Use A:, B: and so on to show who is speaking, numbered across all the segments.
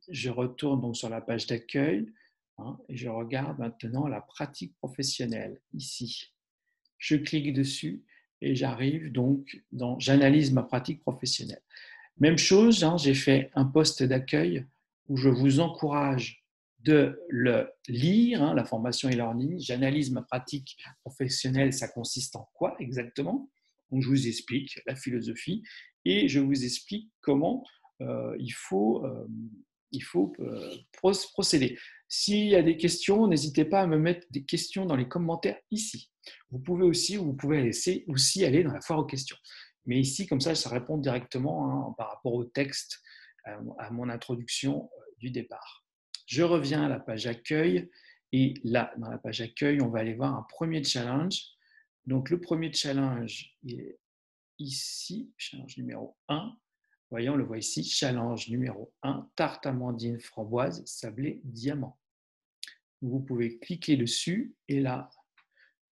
A: je retourne donc sur la page d'accueil, hein, et je regarde maintenant la pratique professionnelle ici. Je clique dessus et j'arrive donc dans j'analyse ma pratique professionnelle. Même chose, hein, j'ai fait un post d'accueil où je vous encourage de le lire, hein, la formation e-learning. J'analyse ma pratique professionnelle, ça consiste en quoi exactement? Donc, je vous explique la philosophie et je vous explique comment il faut, procéder. S'il y a des questions, n'hésitez pas à me mettre des questions dans les commentaires ici. Vous pouvez aussi aller dans la foire aux questions. Mais ici, comme ça répond directement, hein, par rapport au texte, à mon introduction du départ. Je reviens à la page accueil et là, dans la page accueil, on va aller voir un premier challenge. Donc, le premier challenge est ici, challenge numéro 1. Voyons, on le voit ici, challenge numéro 1, tarte amandine framboise sablé diamant. Vous pouvez cliquer dessus et là,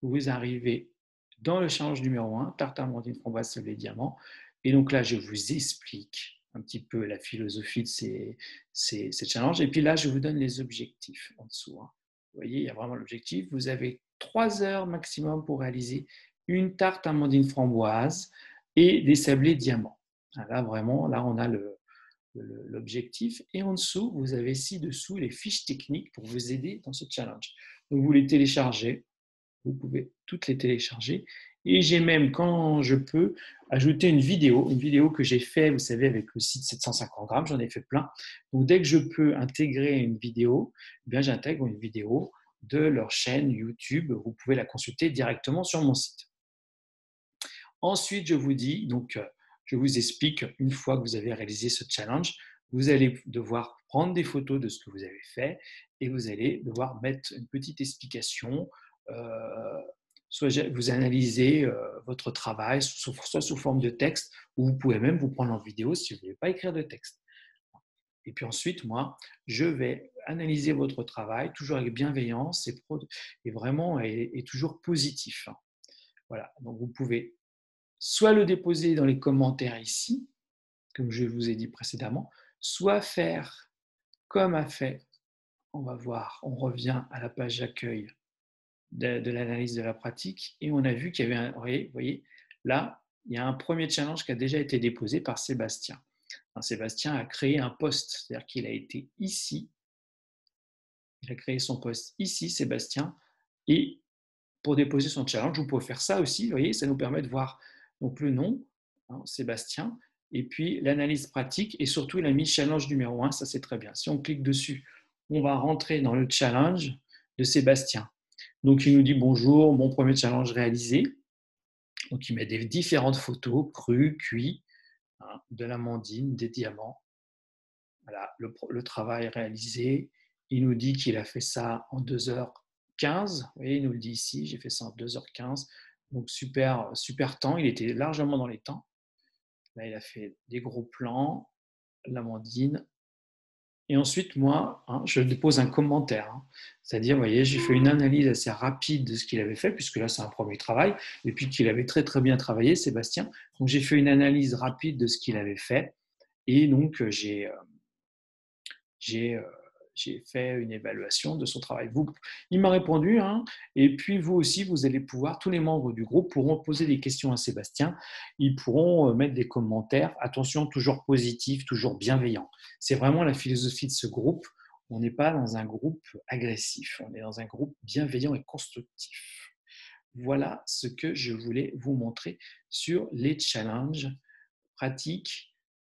A: vous arrivez dans le challenge numéro 1, tarte amandine framboise sablé diamant. Et donc là, je vous explique un petit peu la philosophie de ces challenges. Et puis là, je vous donne les objectifs en dessous, hein. Vous voyez, il y a vraiment l'objectif. Vous avez 3 heures maximum pour réaliser une tarte amandine framboise et des sablés diamants. Là, vraiment, là, on a l'objectif. Et en dessous, vous avez ci-dessous les fiches techniques pour vous aider dans ce challenge. Donc, vous les téléchargez. Vous pouvez toutes les télécharger. Et j'ai même, quand je peux, ajouter une vidéo que j'ai fait, vous savez, avec le site 750 grammes, j'en ai fait plein. Donc, dès que je peux intégrer une vidéo, eh bien, j'intègre une vidéo de leur chaîne YouTube. Vous pouvez la consulter directement sur mon site. Ensuite, je vous dis, donc, je vous explique, une fois que vous avez réalisé ce challenge, vous allez devoir prendre des photos de ce que vous avez fait et vous allez devoir mettre une petite explication. Euh, Soit vous analysez votre travail, soit sous forme de texte, ou vous pouvez même vous prendre en vidéo si vous ne voulez pas écrire de texte. Et puis ensuite, moi, je vais analyser votre travail, toujours avec bienveillance et vraiment et toujours positif. Voilà, donc vous pouvez soit le déposer dans les commentaires ici, comme je vous ai dit précédemment, soit faire comme a fait, on va voir, on revient à la page d'accueil de l'analyse de la pratique et on a vu qu'il y avait vous voyez, là, il y a un premier challenge qui a déjà été déposé par Sébastien. Sébastien a créé un post, c'est-à-dire qu'il a été ici, il a créé son post ici, Sébastien, et pour déposer son challenge, vous pouvez faire ça aussi, vous voyez, ça nous permet de voir donc le nom, hein, Sébastien, et puis l'analyse pratique, et surtout il a mis challenge numéro 1, ça c'est très bien. Si on clique dessus, on va rentrer dans le challenge de Sébastien. Donc il nous dit bonjour, mon premier challenge réalisé. Donc il met des différentes photos, crues, cuits, hein, de l'amandine, des diamants. Voilà, le travail réalisé. Il nous dit qu'il a fait ça en 2h15. Vous voyez, il nous le dit ici, j'ai fait ça en 2h15. Donc super, super temps, il était largement dans les temps. Là, il a fait des gros plans, l'amandine. Et ensuite, moi, hein, je dépose un commentaire. Hein. C'est-à-dire, vous voyez, j'ai fait une analyse assez rapide de ce qu'il avait fait, puisque là, c'est un premier travail, et puis qu'il avait très, très bien travaillé, Sébastien. Donc, j'ai fait une analyse rapide de ce qu'il avait fait. Et donc, j'ai fait une évaluation de son travail. Il m'a répondu, hein, et puis vous aussi, vous allez pouvoir, tous les membres du groupe pourront poser des questions à Sébastien, ils pourront mettre des commentaires, attention, toujours positifs, toujours bienveillants. C'est vraiment la philosophie de ce groupe. On n'est pas dans un groupe agressif, on est dans un groupe bienveillant et constructif. Voilà ce que je voulais vous montrer sur les challenges pratiques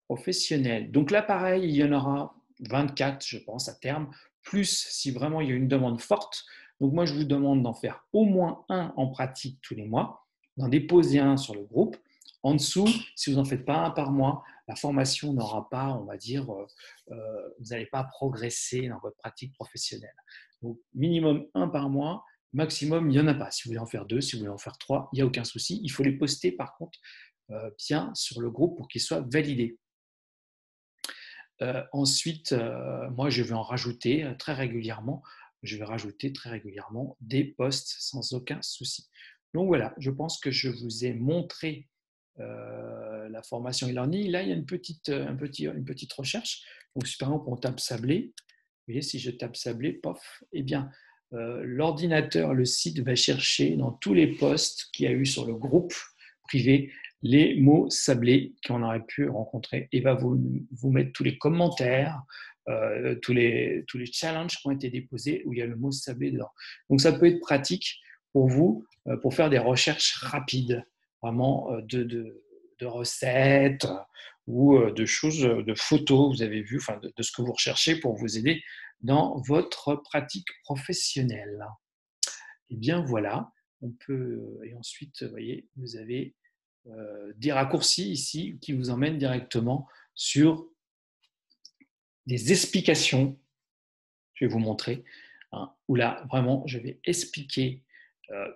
A: professionnels. Donc là, pareil, il y en aura 24, je pense, à terme, plus si vraiment il y a une demande forte. Donc moi, je vous demande d'en faire au moins un en pratique tous les mois, d'en déposer un sur le groupe. En dessous, si vous n'en faites pas un par mois, la formation n'aura pas, on va dire, vous n'allez pas progresser dans votre pratique professionnelle. Donc minimum un par mois, maximum, il n'y en a pas. Si vous voulez en faire deux, si vous voulez en faire trois, il n'y a aucun souci. Il faut les poster par contre bien sur le groupe pour qu'ils soient validés. Ensuite, moi, je vais en rajouter très régulièrement. Je vais rajouter très régulièrement des posts sans aucun souci. Donc voilà, je pense que je vous ai montré la formation e-learning. Là, il y a une petite recherche Donc, si par exemple on tape Sablé, vous voyez, si je tape Sablé, pof, eh bien, l'ordinateur, le site va chercher dans tous les posts qu'il y a eu sur le groupe privé les mots Sablé qu'on aurait pu rencontrer et va vous mettre tous les commentaires, tous les challenges qui ont été déposés où il y a le mot Sablé dedans. Donc ça peut être pratique pour vous pour faire des recherches rapides, vraiment de recettes ou de choses, de photos, vous avez vu, enfin de ce que vous recherchez pour vous aider dans votre pratique professionnelle. Et bien voilà, on peut, et ensuite, vous voyez, vous avez des raccourcis ici qui vous emmènent directement sur des explications. Je vais vous montrer, hein, où là, vraiment, je vais expliquer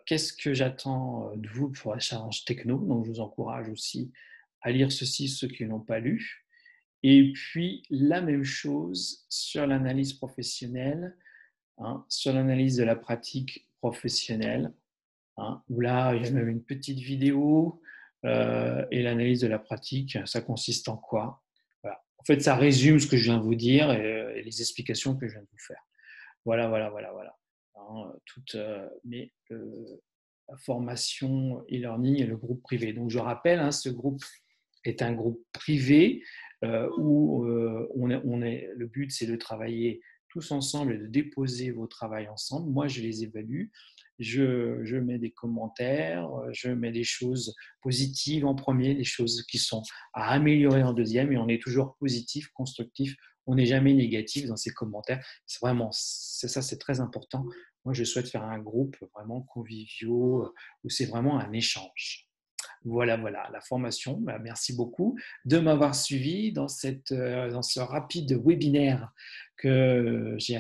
A: qu'est-ce que j'attends de vous pour la challenge techno. Donc, je vous encourage aussi à lire ceci, ceux qui ne l'ont pas lu. Et puis, la même chose sur l'analyse professionnelle, hein, sur l'analyse de la pratique professionnelle, hein, où là, il y a même une petite vidéo. Et l'analyse de la pratique, ça consiste en quoi? Voilà. En fait, ça résume ce que je viens de vous dire et les explications que je viens de vous faire. Voilà, voilà, voilà, voilà. Hein, toute la formation e-learning et le groupe privé. Donc, je rappelle, hein, ce groupe est un groupe privé où le but, c'est de travailler tous ensemble et de déposer vos travaux ensemble. Moi, je les évalue. Je mets des commentaires, je mets des choses positives en premier, des choses qui sont à améliorer en deuxième, et on est toujours positif, constructif. On n'est jamais négatif dans ces commentaires. C'est vraiment, c'est ça, c'est très important. Moi, je souhaite faire un groupe vraiment conviviaux où c'est vraiment un échange. Voilà, voilà, la formation. Bah, merci beaucoup de m'avoir suivi dans ce rapide webinaire que j'ai